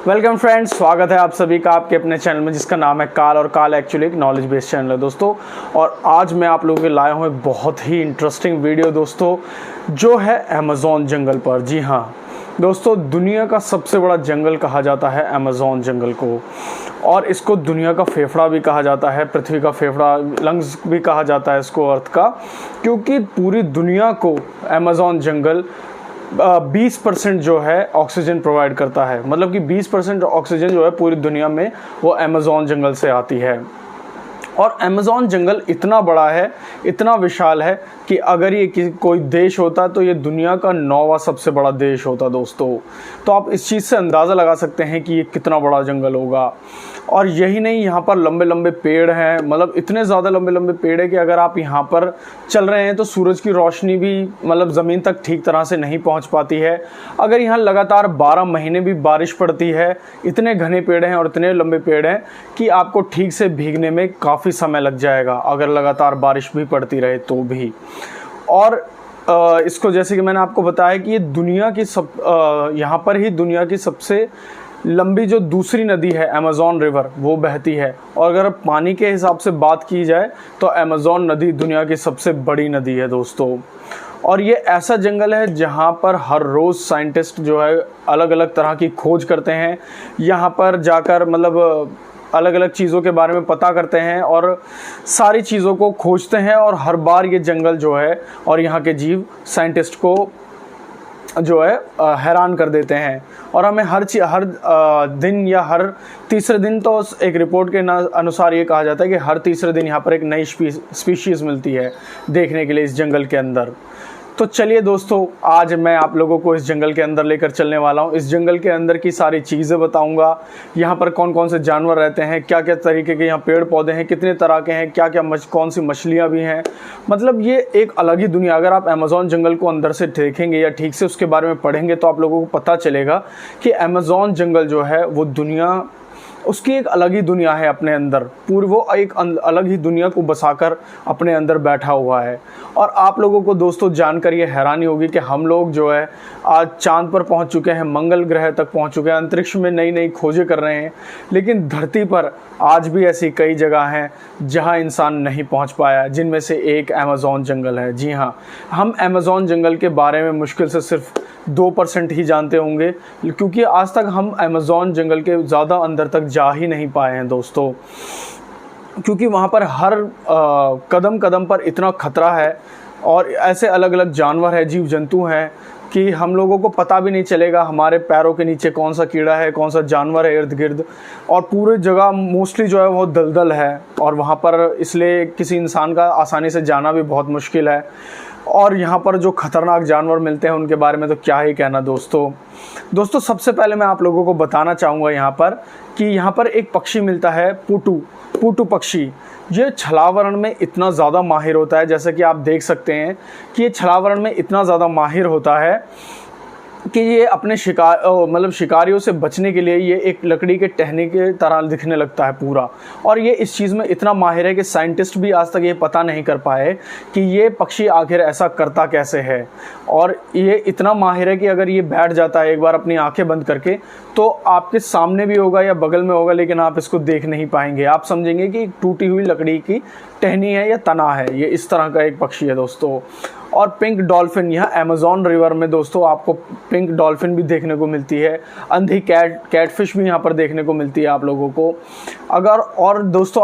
Welcome friends, स्वागत है आप सभी का आपके अपने चैनल में जिसका नाम है काल। और काल एक्चुअली एक नॉलेज बेस्ड चैनल है दोस्तों। और आज मैं आप लोगों के लाया हूँ एक बहुत ही इंटरेस्टिंग वीडियो दोस्तों, जो है अमेज़ॉन जंगल पर। जी हाँ दोस्तों, दुनिया का सबसे बड़ा जंगल कहा जाता है अमेज़ॉन जंगल को, और इसको दुनिया का फेफड़ा भी कहा जाता है, पृथ्वी का फेफड़ा, लंग्स भी कहा जाता है इसको, अर्थ का, क्योंकि पूरी दुनिया को अमेज़ॉन जंगल 20% जो है ऑक्सीजन प्रोवाइड करता है। मतलब कि 20% ऑक्सीजन जो है पूरी दुनिया में वो अमेज़ॉन जंगल से आती है। और अमेज़ॉन जंगल इतना बड़ा है, इतना विशाल है कि अगर ये कोई देश होता तो ये दुनिया का 9वां सबसे बड़ा देश होता दोस्तों। तो आप इस चीज़ से अंदाज़ा लगा सकते हैं कि ये कितना बड़ा जंगल होगा। और यही नहीं, यहाँ पर लंबे लंबे पेड़ हैं, मतलब इतने ज़्यादा लंबे लंबे पेड़ है कि अगर आप यहाँ पर चल रहे हैं तो सूरज की रोशनी भी मतलब ज़मीन तक ठीक तरह से नहीं पहुँच पाती है। अगर यहाँ लगातार 12 महीने भी बारिश पड़ती है, इतने घने पेड़ हैं और इतने लंबे पेड़ हैं कि आपको ठीक से भीगने में काफ़ी समय लग जाएगा, अगर लगातार बारिश भी पड़ती रहे तो भी। और इसको जैसे कि मैंने आपको बताया कि ये दुनिया की यहाँ पर ही दुनिया की सबसे लंबी जो दूसरी नदी है अमेज़ॉन रिवर वो बहती है। और अगर पानी के हिसाब से बात की जाए तो अमेज़ॉन नदी दुनिया की सबसे बड़ी नदी है दोस्तों। और ये ऐसा जंगल है जहाँ पर हर रोज़ साइंटिस्ट जो है अलग अलग तरह की खोज करते हैं, यहाँ पर जाकर मतलब अलग अलग चीज़ों के बारे में पता करते हैं और सारी चीज़ों को खोजते हैं। और हर बार ये जंगल जो है और यहाँ के जीव साइंटिस्ट को जो है हैरान कर देते हैं। और हमें हर दिन या हर तीसरे दिन, तो एक रिपोर्ट के अनुसार ये कहा जाता है कि हर तीसरे दिन यहाँ पर एक नई स्पीशीज़ मिलती है देखने के लिए इस जंगल के अंदर। तो चलिए दोस्तों, आज मैं आप लोगों को इस जंगल के अंदर लेकर चलने वाला हूँ। इस जंगल के अंदर की सारी चीज़ें बताऊँगा, यहाँ पर कौन कौन से जानवर रहते हैं, क्या क्या तरीके के यहाँ पेड़ पौधे हैं, कितने तरह के हैं, क्या क्या कौन सी मछलियाँ भी हैं। मतलब ये एक अलग ही दुनिया। अगर आप अमेज़ॉन जंगल को अंदर से देखेंगे या ठीक से उसके बारे में पढ़ेंगे तो आप लोगों को पता चलेगा कि अमेज़ॉन जंगल जो है वो दुनिया, उसकी एक अलग ही दुनिया है अपने अंदर। पूरी वो एक अलग ही दुनिया को बसाकर अपने अंदर बैठा हुआ है। और आप लोगों को दोस्तों जानकर ये हैरानी होगी कि हम लोग जो है आज चांद पर पहुंच चुके हैं, मंगल ग्रह तक पहुंच चुके हैं, अंतरिक्ष में नई नई खोजें कर रहे हैं, लेकिन धरती पर आज भी ऐसी कई जगह हैं जहां इंसान नहीं पहुंच पाया, जिनमें से एक अमेज़ॉन जंगल है। जी हाँ, हम अमेज़ॉन जंगल के बारे में मुश्किल से सिर्फ 2% ही जानते होंगे, क्योंकि आज तक हम अमेज़ॉन जंगल के ज़्यादा अंदर तक जा ही नहीं पाए हैं दोस्तों। क्योंकि वहाँ पर हर कदम कदम पर इतना खतरा है और ऐसे अलग अलग जानवर हैं, जीव जंतु हैं कि हम लोगों को पता भी नहीं चलेगा हमारे पैरों के नीचे कौन सा कीड़ा है, कौन सा जानवर है इर्द गिर्द। और पूरी जगह मोस्टली जो है वो दलदल है, और वहाँ पर इसलिए किसी इंसान का आसानी से जाना भी बहुत मुश्किल है। और यहाँ पर जो ख़तरनाक जानवर मिलते हैं उनके बारे में तो क्या ही कहना दोस्तों। सबसे पहले मैं आप लोगों को बताना चाहूँगा यहाँ पर कि यहाँ पर एक पक्षी मिलता है, पुटू पक्षी। ये छलावरण में इतना ज़्यादा माहिर होता है, जैसे कि आप देख सकते हैं कि ये छलावरण में इतना ज़्यादा माहिर होता है कि ये अपने शिकारियों से बचने के लिए ये एक लकड़ी के टहनी के तरह दिखने लगता है पूरा। और ये इस चीज़ में इतना माहिर है कि साइंटिस्ट भी आज तक ये पता नहीं कर पाए कि ये पक्षी आखिर ऐसा करता कैसे है। और ये इतना माहिर है कि अगर ये बैठ जाता है एक बार अपनी आंखें बंद करके, तो आपके सामने भी होगा या बगल में होगा, लेकिन आप इसको देख नहीं पाएंगे। आप समझेंगे कि टूटी हुई लकड़ी की टहनी है या तना है। ये इस तरह का एक पक्षी है दोस्तों। और पिंक डॉल्फिन, यहाँ अमेज़ॉन रिवर में दोस्तों आपको पिंक डॉल्फिन भी देखने को मिलती है। अंधी कैटफिश भी यहाँ पर देखने को मिलती है आप लोगों को। और दोस्तों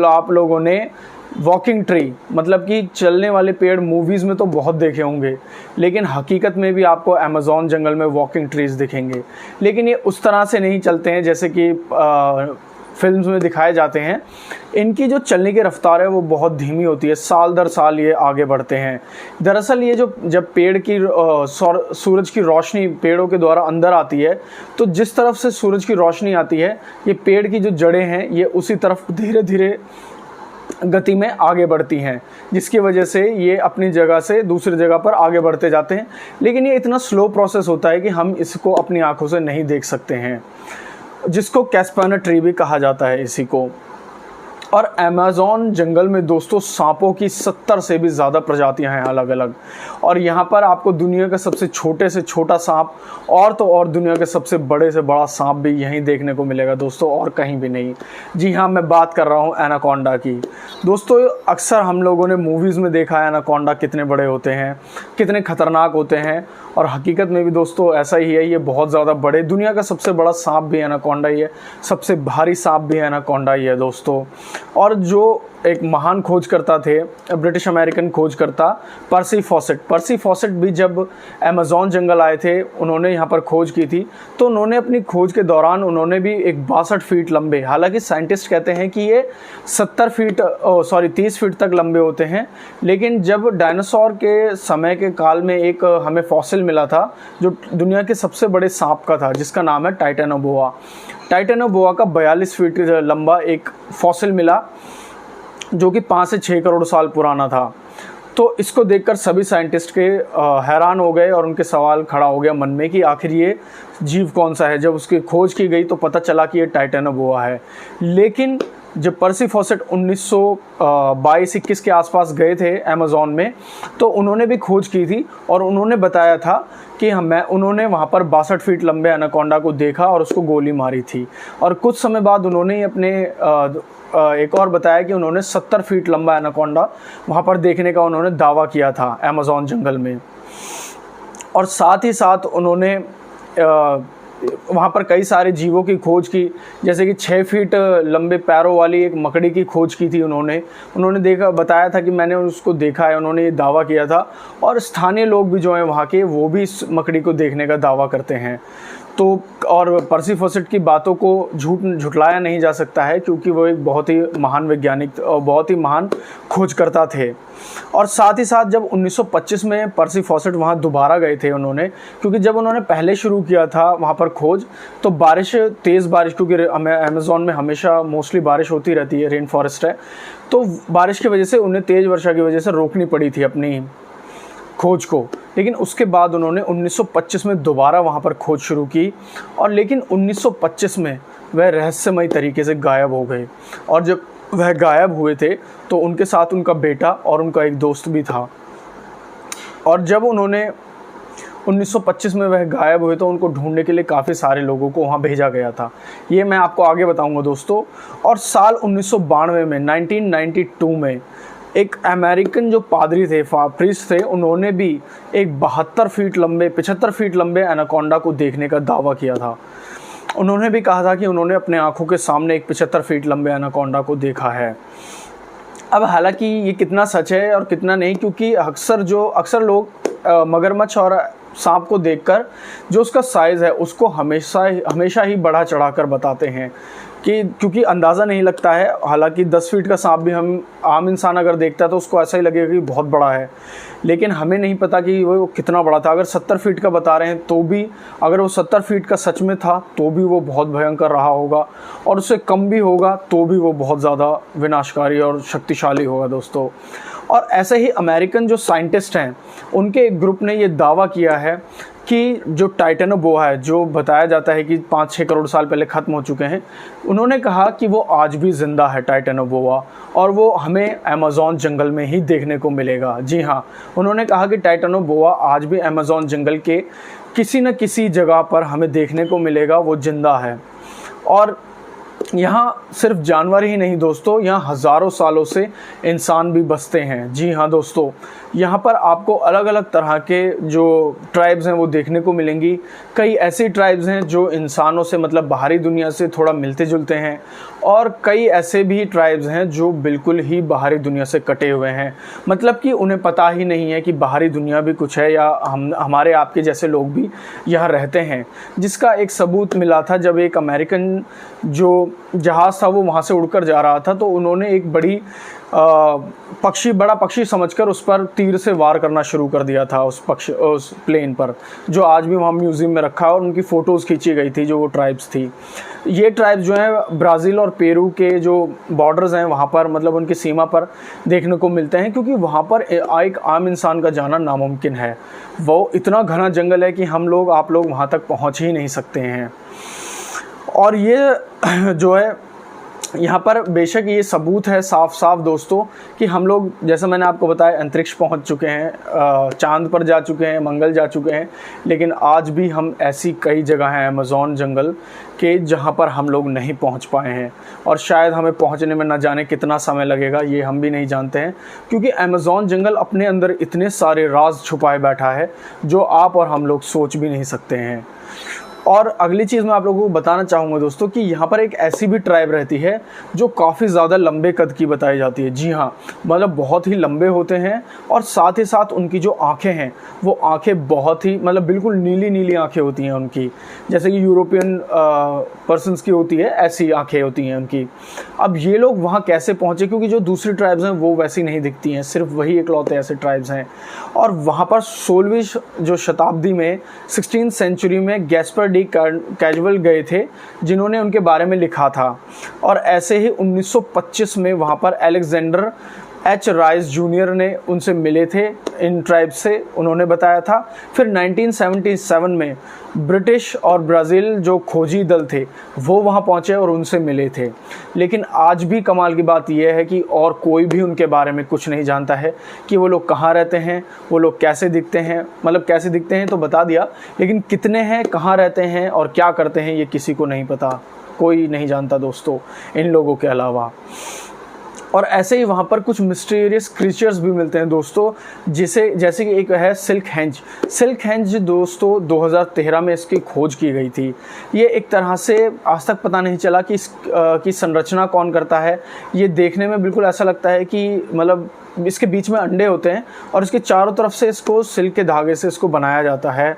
आप लोगों ने वॉकिंग ट्री, मतलब कि चलने वाले पेड़, मूवीज़ में तो बहुत देखे होंगे, लेकिन हकीकत में भी आपको अमेज़ॉन जंगल में वॉकिंग ट्रीज़ दिखेंगे। लेकिन ये उस तरह से नहीं चलते हैं जैसे कि फिल्म्स में दिखाए जाते हैं। इनकी जो चलने की रफ्तार है वो बहुत धीमी होती है, साल दर साल ये आगे बढ़ते हैं। दरअसल ये जब पेड़ की सूरज की रोशनी पेड़ों के द्वारा अंदर आती है, तो जिस तरफ से सूरज की रोशनी आती है, ये पेड़ की जो जड़ें हैं ये उसी तरफ धीरे धीरे गति में आगे बढ़ती हैं, जिसकी वजह से ये अपनी जगह से दूसरी जगह पर आगे बढ़ते जाते हैं। लेकिन ये इतना स्लो प्रोसेस होता है कि हम इसको अपनी आंखों से नहीं देख सकते हैं, जिसको कैस्पर्नर ट्री भी कहा जाता है इसी को। और अमेज़न जंगल में दोस्तों सांपों की 70 से भी ज़्यादा प्रजातियां हैं अलग अलग। और यहाँ पर आपको दुनिया का सबसे छोटे से छोटा सांप और तो और दुनिया के सबसे बड़े से बड़ा सांप भी यहीं देखने को मिलेगा दोस्तों, और कहीं भी नहीं। जी हाँ, मैं बात कर रहा हूँ एनाकोंडा की। दोस्तों अक्सर हम लोगों ने मूवीज़ में देखा है एनाकोंडा कितने बड़े होते हैं, कितने ख़तरनाक होते हैं, और हकीकत में भी दोस्तों ऐसा ही है। ये बहुत ज़्यादा बड़े, दुनिया का सबसे बड़ा सांप भी एनाकोंडा ही है, सबसे भारी सांप भी एनाकोंडा ही है दोस्तों। और जो एक महान खोजकर्ता थे, ब्रिटिश अमेरिकन खोजकर्ता पर्सी फॉसेट भी जब अमेज़न जंगल आए थे, उन्होंने यहाँ पर खोज की थी। तो उन्होंने अपनी खोज के दौरान उन्होंने भी एक 62 फीट लंबे, हालांकि साइंटिस्ट कहते हैं कि ये 30 फीट तक लंबे होते हैं, लेकिन जब डायनासोर के समय के काल में एक हमें फॉसिल मिला था जो दुनिया के सबसे बड़े सांप का था, जिसका नाम है टाइटेनोबोआ का 42 फीट लंबा एक फॉसिल मिला, जो कि 5 से 6 करोड़ साल पुराना था। तो इसको देखकर सभी साइंटिस्ट के हैरान हो गए और उनके सवाल खड़ा हो गया मन में कि आखिर ये जीव कौन सा है। जब उसकी खोज की गई तो पता चला कि ये टाइटेनोबोआ है। लेकिन जब पर्सी फॉसेट 1922-21 के आसपास गए थे अमेज़न में, तो उन्होंने भी खोज की थी और उन्होंने बताया था कि उन्होंने वहाँ पर 62 फीट लंबे एनाकोंडा को देखा और उसको गोली मारी थी। और कुछ समय बाद उन्होंने अपने एक और बताया कि उन्होंने 70 फीट लंबा एनाकोंडा वहाँ पर देखने का उन्होंने दावा किया था अमेज़न जंगल में। और साथ ही साथ उन्होंने वहाँ पर कई सारे जीवों की खोज की, जैसे कि 6 फीट लंबे पैरों वाली एक मकड़ी की खोज की थी उन्होंने बताया था कि मैंने उसको देखा है, उन्होंने ये दावा किया था। और स्थानीय लोग भी जो हैं वहाँ के, वो भी इस मकड़ी को देखने का दावा करते हैं। तो और पर्सी फॉसेट की बातों को झुटलाया नहीं जा सकता है, क्योंकि वो एक बहुत ही महान वैज्ञानिक और बहुत ही महान खोजकर्ता थे। और साथ ही साथ जब 1925 में पर्सी फॉसेट वहाँ दोबारा गए थे उन्होंने, क्योंकि जब उन्होंने पहले शुरू किया था वहाँ पर खोज, तो तेज़ बारिश, क्योंकि अमेज़न में हमेशा मोस्टली बारिश होती रहती है, रेन फॉरेस्ट है, तो बारिश की वजह से उन्हें तेज़ वर्षा की वजह से रोकनी पड़ी थी अपनी खोज को। लेकिन उसके बाद उन्होंने 1925 में दोबारा वहाँ पर खोज शुरू की, और लेकिन 1925 में वह रहस्यमय तरीके से गायब हो गए। और जब वह गायब हुए थे तो उनके साथ उनका बेटा और उनका एक दोस्त भी था। और जब उन्होंने 1925 में वह गायब हुए तो उनको ढूंढने के लिए काफ़ी सारे लोगों को वहाँ भेजा गया था। ये मैं आपको आगे बताऊँगा दोस्तों। और साल 1992 में 1992 में एक अमेरिकन जो पादरी थे, प्रीस्ट थे, उन्होंने भी एक 75 फीट लंबे एनाकोंडा को देखने का दावा किया था। उन्होंने भी कहा था कि उन्होंने अपने आंखों के सामने एक 75 फीट लंबे एनाकोंडा को देखा है। अब हालांकि ये कितना सच है और कितना नहीं, क्योंकि अक्सर लोग मगरमच्छ और सांप को देखकर जो उसका साइज़ है उसको हमेशा ही बढ़ा चढ़ा कर बताते हैं, क्योंकि अंदाज़ा नहीं लगता है। हालांकि 10 फीट का सांप भी हम आम इंसान अगर देखता है तो उसको ऐसा ही लगेगा कि बहुत बड़ा है, लेकिन हमें नहीं पता कि वो कितना बड़ा था। अगर 70 फीट का बता रहे हैं तो भी, अगर वो 70 फीट का सच में था तो भी वो बहुत भयंकर रहा होगा, और उससे कम भी होगा तो भी वो बहुत ज़्यादा विनाशकारी और शक्तिशाली होगा दोस्तों। और ऐसे ही अमेरिकन जो साइंटिस्ट हैं, उनके एक ग्रुप ने ये दावा किया है कि जो टाइटेनोबोआ है, जो बताया जाता है कि 5-6 करोड़ साल पहले ख़त्म हो चुके हैं, उन्होंने कहा कि वो आज भी ज़िंदा है टाइटेनोबोआ, और वो हमें अमेज़न जंगल में ही देखने को मिलेगा। जी हाँ, उन्होंने कहा कि टाइटेनोबोआ आज भी अमेज़न जंगल के किसी न किसी जगह पर हमें देखने को मिलेगा, वो ज़िंदा है। और यहाँ सिर्फ जानवर ही नहीं दोस्तों, यहाँ हज़ारों सालों से इंसान भी बसते हैं। जी हाँ दोस्तों, यहाँ पर आपको अलग अलग तरह के जो ट्राइब्स हैं वो देखने को मिलेंगी। कई ऐसी ट्राइब्स हैं जो इंसानों से, मतलब बाहरी दुनिया से थोड़ा मिलते जुलते हैं, और कई ऐसे भी ट्राइब्स हैं जो बिल्कुल ही बाहरी दुनिया से कटे हुए हैं, मतलब कि उन्हें पता ही नहीं है कि बाहरी दुनिया भी कुछ है, या हमारे आपके जैसे लोग भी यहाँ रहते हैं। जिसका एक सबूत मिला था जब एक अमेरिकन जो जहाज़ था वो वहाँ से उड़कर जा रहा था, तो उन्होंने एक बड़ा पक्षी समझकर उस पर तीर से वार करना शुरू कर दिया था, उस प्लेन पर, जो आज भी वहाँ म्यूज़ियम में रखा है, और उनकी फ़ोटोज़ खींची गई थी जो वो ट्राइब्स थी। ये ट्राइब्स जो हैं ब्राज़ील और पेरू के जो बॉर्डर्स हैं वहाँ पर, मतलब उनकी सीमा पर देखने को मिलते हैं, क्योंकि वहाँ पर एक आम इंसान का जाना नामुमकिन है। वो इतना घना जंगल है कि आप लोग वहाँ तक पहुँच ही नहीं सकते हैं। और ये जो है यहाँ पर बेशक ये सबूत है साफ साफ दोस्तों कि हम लोग, जैसा मैंने आपको बताया, अंतरिक्ष पहुँच चुके हैं, चांद पर जा चुके हैं, मंगल जा चुके हैं, लेकिन आज भी हम ऐसी कई जगह हैं अमेज़न जंगल के जहाँ पर हम लोग नहीं पहुँच पाए हैं, और शायद हमें पहुँचने में न जाने कितना समय लगेगा, ये हम भी नहीं जानते हैं, क्योंकि अमेज़न जंगल अपने अंदर इतने सारे राज छुपाए बैठा है जो आप और हम लोग सोच भी नहीं सकते हैं। और अगली चीज़ मैं आप लोगों को बताना चाहूँगा दोस्तों कि यहाँ पर एक ऐसी भी ट्राइब रहती है जो काफ़ी ज़्यादा लंबे कद की बताई जाती है। जी हाँ, मतलब बहुत ही लंबे होते हैं, और साथ ही साथ उनकी जो आँखें हैं वो आँखें बहुत ही, मतलब बिल्कुल नीली नीली आँखें होती हैं उनकी, जैसे कि यूरोपियन पर्सन्स की होती है, ऐसी आँखें होती हैं उनकी। अब ये लोग वहाँ कैसे पहुँचे, क्योंकि जो दूसरी ट्राइब्स हैं वो वैसी नहीं दिखती हैं, सिर्फ वही इकलौते ऐसे ट्राइब्स हैं। और वहाँ पर 16वीं जो शताब्दी में 16th सेंचुरी में गैस्पर डी कैजुअल गए थे जिन्होंने उनके बारे में लिखा था, और ऐसे ही 1925 में वहाँ पर अलेक्जेंडर एच राइस जूनियर ने उनसे मिले थे, इन ट्राइब से उन्होंने बताया था। फिर 1977 में ब्रिटिश और ब्राज़ील जो खोजी दल थे वो वहाँ पहुँचे और उनसे मिले थे, लेकिन आज भी कमाल की बात यह है कि और कोई भी उनके बारे में कुछ नहीं जानता है कि वो लोग कहाँ रहते हैं, वो लोग कैसे दिखते हैं। मतलब कैसे दिखते हैं तो बता दिया, लेकिन कितने हैं, कहाँ रहते हैं और क्या करते हैं, ये किसी को नहीं पता, कोई नहीं जानता दोस्तों इन लोगों के अलावा। और ऐसे ही वहाँ पर कुछ मिस्टीरियस क्रीचर्स भी मिलते हैं दोस्तों, जैसे कि एक है सिल्क हेंज दोस्तों 2013 में इसकी खोज की गई थी। ये एक तरह से आज तक पता नहीं चला कि इसकी संरचना कौन करता है। ये देखने में बिल्कुल ऐसा लगता है कि मतलब इसके बीच में अंडे होते हैं और इसके चारों तरफ से इसको सिल्क के धागे से इसको बनाया जाता है,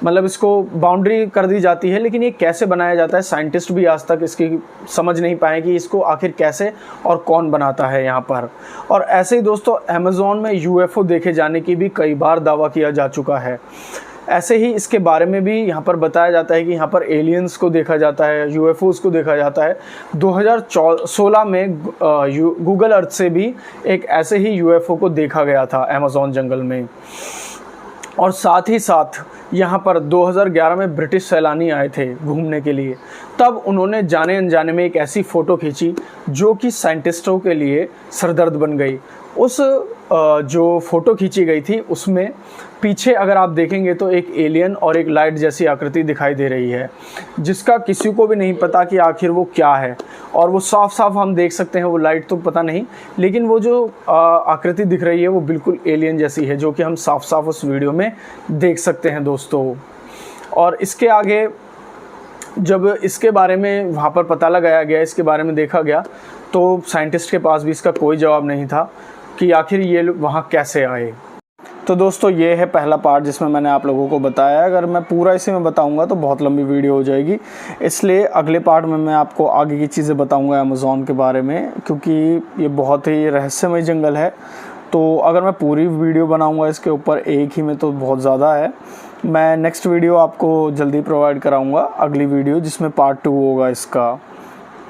मतलब इसको बाउंड्री कर दी जाती है। लेकिन ये कैसे बनाया जाता है, साइंटिस्ट भी आज तक इसकी समझ नहीं पाए कि इसको आखिर कैसे और कौन बनाता है यहाँ पर। और ऐसे ही दोस्तों अमेज़न में यूएफओ देखे जाने की भी कई बार दावा किया जा चुका है। ऐसे ही इसके बारे में भी यहाँ पर बताया जाता है कि यहाँ पर एलियंस को देखा जाता है, यूएफओस को देखा जाता है। 2016 में गूगल अर्थ से भी एक ऐसे ही यूएफओ को देखा गया था अमेज़न जंगल में। और साथ ही साथ यहाँ पर 2011 में ब्रिटिश सैलानी आए थे घूमने के लिए, तब उन्होंने जाने अनजाने में एक ऐसी फ़ोटो खींची जो कि साइंटिस्टों के लिए सरदर्द बन गई। उस जो फ़ोटो खींची गई थी उसमें पीछे अगर आप देखेंगे तो एक एलियन और एक लाइट जैसी आकृति दिखाई दे रही है, जिसका किसी को भी नहीं पता कि आखिर वो क्या है। और वो साफ साफ हम देख सकते हैं, वो लाइट तो पता नहीं, लेकिन वो जो आकृति दिख रही है वो बिल्कुल एलियन जैसी है, जो कि हम साफ साफ उस वीडियो में देख सकते हैं दोस्तों। और इसके आगे जब इसके बारे में वहाँ पर पता लगाया गया, इसके बारे में देखा गया, तो साइंटिस्ट के पास भी इसका कोई जवाब नहीं था कि आखिर ये वहाँ कैसे आए। तो दोस्तों ये है पहला पार्ट जिसमें मैंने आप लोगों को बताया। अगर मैं पूरा इसी में बताऊंगा तो बहुत लंबी वीडियो हो जाएगी, इसलिए अगले पार्ट में मैं आपको आगे की चीज़ें बताऊंगा अमेज़न के बारे में, क्योंकि ये बहुत ही रहस्यमय जंगल है। तो अगर मैं पूरी वीडियो बनाऊंगा इसके ऊपर एक ही में तो बहुत ज़्यादा है। मैं नेक्स्ट वीडियो आपको जल्दी प्रोवाइड कराऊंगा, अगली वीडियो जिसमें पार्ट 2 होगा इसका।